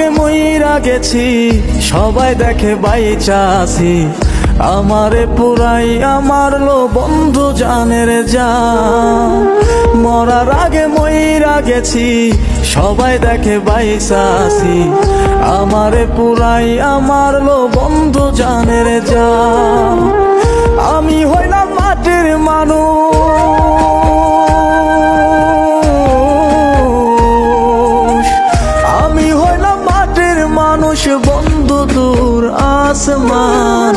আগে মইরা গেছি, সবাই দেখে বাইচা আছি। আমারে পুরাই আমার লো বন্ধু জানের জান। মরার আগে মইরা গেছি, সবাই দেখে বাইচা আছি। আমারে পুরাই আমার লো বন্ধু জানের জান। আমি হইলাম মাটির মানুষ, আমি হইলাম মাটির মানুষ, বন্ধু দূর আসমান।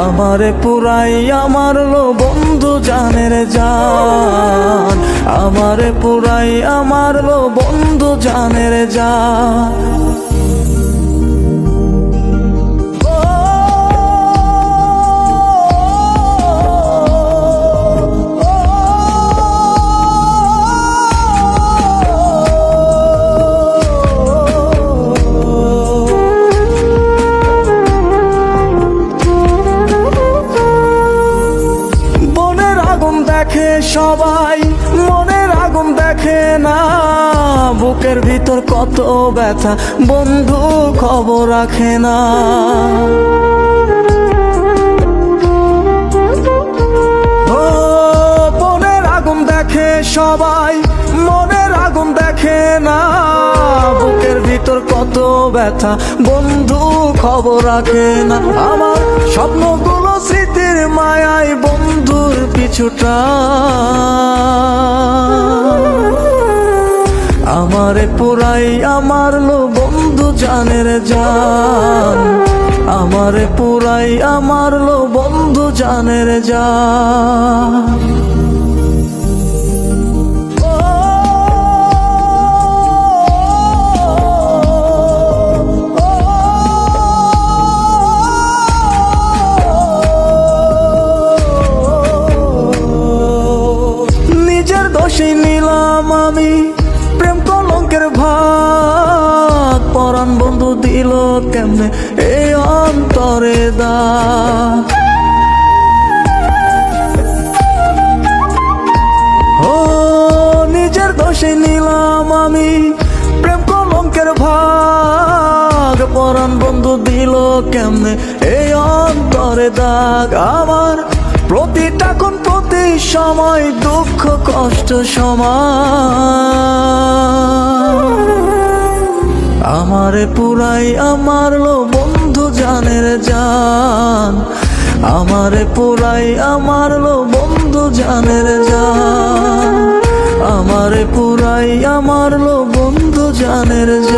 আমারে পুরাই আমার লো বন্ধু জানের জান। আমারে পুরাই আমার লো বন্ধু জানের জান। দেখে সবাই, মনের আগুন দেখে না। বুকের ভিতর কত ব্যথা, বন্ধু খবর রাখে না। ও মনের আগুন দেখে সবাই, মনের আগুন দেখে না। বুকের ভিতর কত ব্যথা, বন্ধু খবর রাখে না। আমার স্বপ্নগুলো স্মৃতির মায়ায় বন্ধুর পিছুটা। আমারে পুরাই আমার লো বন্ধু জানের জান। আমারে পুরাই আমার লো বন্ধু জানের জান। দোষী নিলাম আমি প্রেম কলঙ্কের ভাগ। পরাণ বন্ধু দিল কেমনে এই অন্তরে দাগ। ও নিজের দোষী নিলাম আমি প্রেম কলঙ্কের ভাগ। পরাণ বন্ধু দিল কেমনে এই অন্তরে দাগ। আমার প্রতিটা কোন প্রতি সময় দুঃখ কষ্ট সমান। আমারে পুরাই আমার লো বন্ধু জানের জান। আমারে পুরাই আমার লো বন্ধু জানের জান। আমারে পুরাই আমার লো বন্ধু জানের জান।